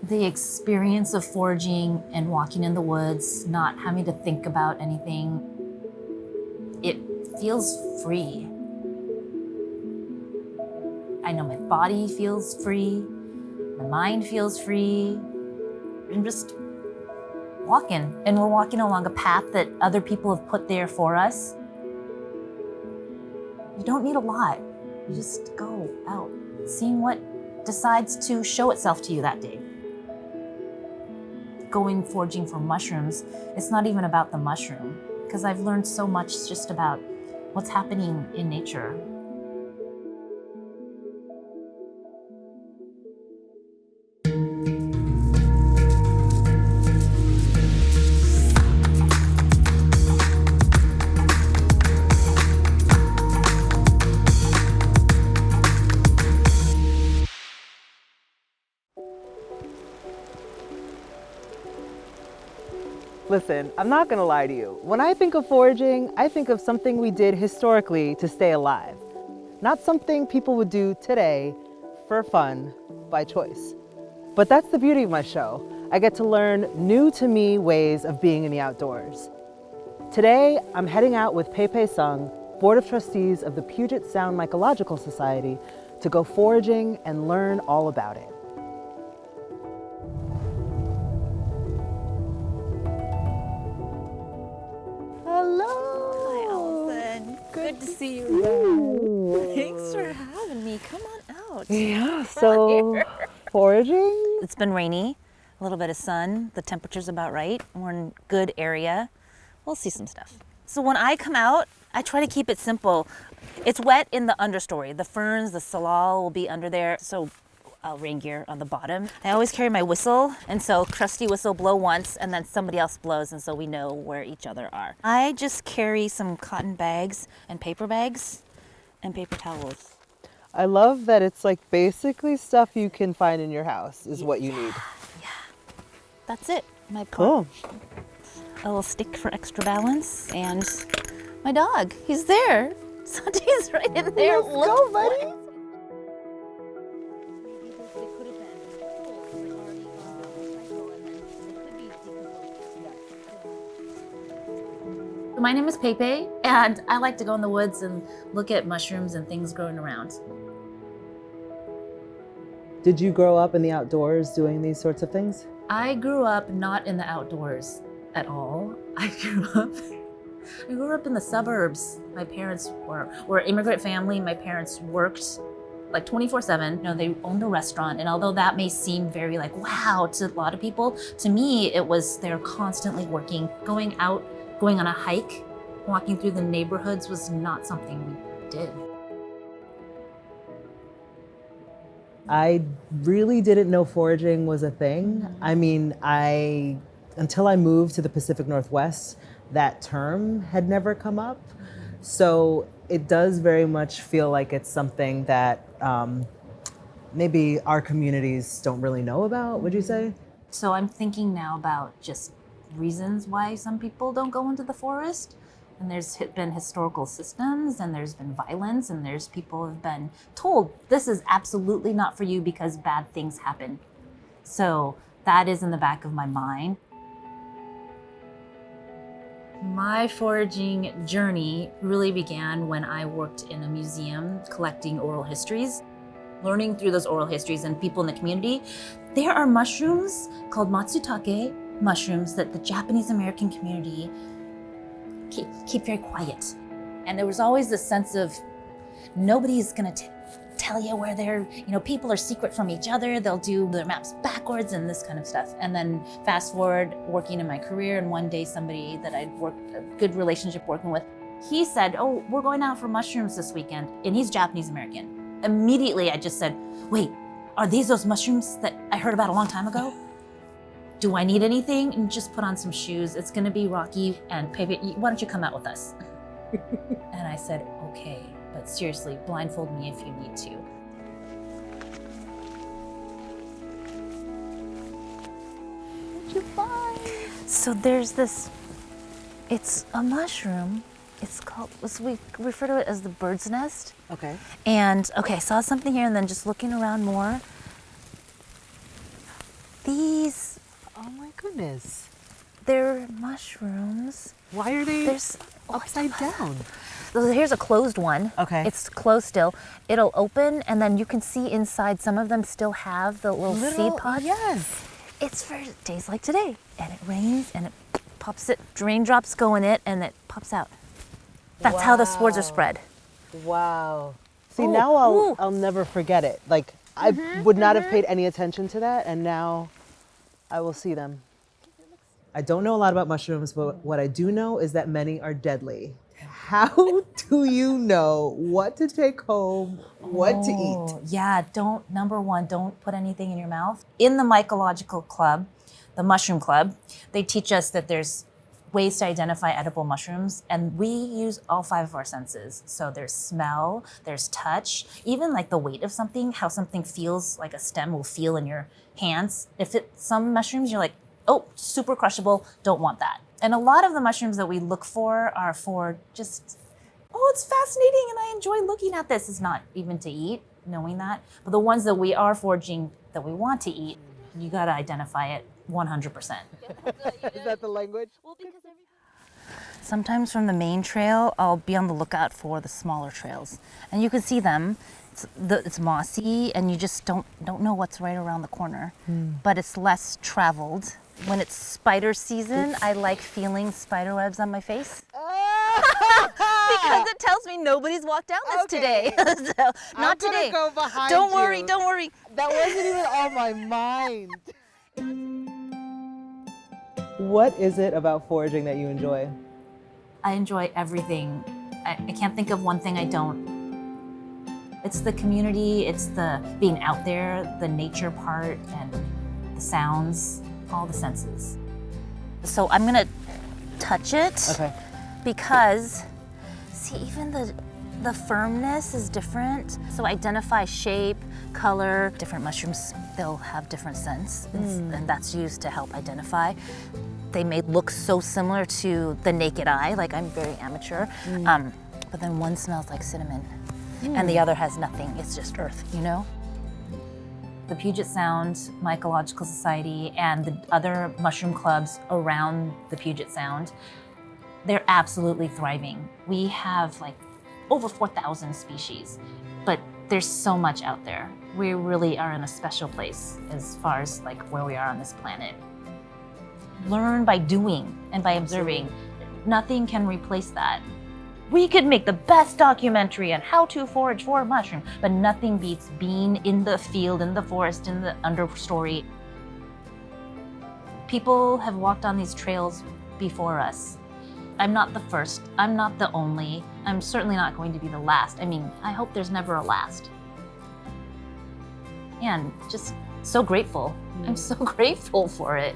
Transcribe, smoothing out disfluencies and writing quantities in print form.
The experience of foraging and walking in the woods, not having to think about anything, it feels free. I know my body feels free, my mind feels free. I'm just walking, and we're walking along a path that other people have put there for us. You don't need a lot. You just go out, seeing what decides to show itself to you that day. Going foraging for mushrooms, it's not even about the mushroom, because I've learned so much just about what's happening in nature. Listen, I'm not gonna lie to you. When I think of foraging, I think of something we did historically to stay alive. Not something people would do today for fun, by choice. But that's the beauty of my show. I get to learn new to me ways of being in the outdoors. Today, I'm heading out with PeiPei Sung, Board of Trustees of the Puget Sound Mycological Society, to go foraging and learn all about it. Hi, Alison. Good to see you. Thanks for having me. Come on out. Yeah, so foraging? It's been rainy, a little bit of sun. The temperature's about right. We're in a good area. We'll see some stuff. So when I come out, I try to keep it simple. It's wet in the understory. The ferns, the salal will be under there. So rain gear on the bottom. I always carry my whistle, and so trusty whistle, blow once, and then somebody else blows, and so we know where each other are. I just carry some cotton bags and paper bags and paper towels. I love that it's like basically stuff you can find in your house is what you need. Yeah, that's it. My Cool. A little stick for extra balance, and my dog. He's there. Santi's right in there. Let's go, buddy. My name is Pei Pei, and I like to go in the woods and look at mushrooms and things growing around. Did you grow up in the outdoors doing these sorts of things? I grew up not in the outdoors at all. I grew up in the suburbs. My parents were an immigrant family. My parents worked like 24/7. You know, they owned a restaurant, and although that may seem very like wow to a lot of people, to me it was they're constantly working, going out, going on a hike, walking through the neighborhoods was not something we did. I really didn't know foraging was a thing. I mean, until I moved to the Pacific Northwest, that term had never come up. So it does very much feel like it's something that maybe our communities don't really know about, would you say? So I'm thinking now about just reasons why some people don't go into the forest. And there's been historical systems, and there's been violence, and there's people have been told this is absolutely not for you because bad things happen. So that is in the back of my mind. My foraging journey really began when I worked in a museum collecting oral histories. Learning through those oral histories and people in the community, there are mushrooms called matsutake mushrooms that the Japanese American community keep very quiet. And there was always this sense of nobody's gonna tell you where they're, people are secret from each other. They'll do their maps backwards and this kind of stuff. And then fast forward working in my career, and one day somebody that I'd worked a good relationship working with, he said, oh, we're going out for mushrooms this weekend. And he's Japanese American. Immediately I just said, wait, are these those mushrooms that I heard about a long time ago? Do I need anything? And just put on some shoes. It's gonna be rocky, and PeiPei, why don't you come out with us? And I said, okay, but seriously, blindfold me if you need to. What'd you find? So there's this, it's a mushroom. It's called, we refer to it as the bird's nest. Okay. And okay, saw something here, and then just looking around more, These, Oh my goodness. they're mushrooms. Why are they There's upside down? So here's a closed one. Okay. It's closed still. It'll open and then you can see inside some of them still have the little seed pods. Yes. It's for days like today. And it rains and it pops it, raindrops go in it and it pops out. That's how the spores are spread. Wow. See, Ooh, now ooh. I'll never forget it. Like, I would not have paid any attention to that, and now I will see them. I don't know a lot about mushrooms, but what I do know is that many are deadly. How do you know what to take home, what to eat? Yeah, number one, don't put anything in your mouth. In the mycological club, the mushroom club, they teach us that there's ways to identify edible mushrooms, and we use all 5 of our senses. So there's smell, there's touch, even like the weight of something, how something feels like a stem will feel in your hands. Some mushrooms, you're like, oh, super crushable, don't want that. And a lot of the mushrooms that we look for are for just, oh, it's fascinating and I enjoy looking at this. It's not even to eat, knowing that. But the ones that we are foraging that we want to eat, you gotta identify it 100%. Is that the language? Sometimes from the main trail, I'll be on the lookout for the smaller trails. And you can see them. It's mossy and you just don't know what's right around the corner. But it's less traveled. When it's spider season, I like feeling spider webs on my face. Because it tells me nobody's walked down this today. So, not today. Go behind Don't you. worry, don't worry. That wasn't even on my mind. What is it about foraging that you enjoy? I enjoy everything. I can't think of one thing I don't. It's the community, it's the being out there, the nature part, and the sounds, all the senses. So I'm gonna touch it. Okay. Because, see, even the firmness is different. So identify shape, color. Different mushrooms, they'll have different scents, and that's used to help identify. They may look so similar to the naked eye, like I'm very amateur, but then one smells like cinnamon, and the other has nothing, it's just earth, you know? The Puget Sound Mycological Society and the other mushroom clubs around the Puget Sound, they're absolutely thriving. We have like over 4,000 species, but there's so much out there. We really are in a special place as far as like where we are on this planet. Learn by doing and by observing. Nothing can replace that. We could make the best documentary on how to forage for a mushroom, but nothing beats being in the field, in the forest, in the understory. People have walked on these trails before us. I'm not the first, I'm not the only, I'm certainly not going to be the last. I mean, I hope there's never a last. And just so grateful. I'm so grateful for it.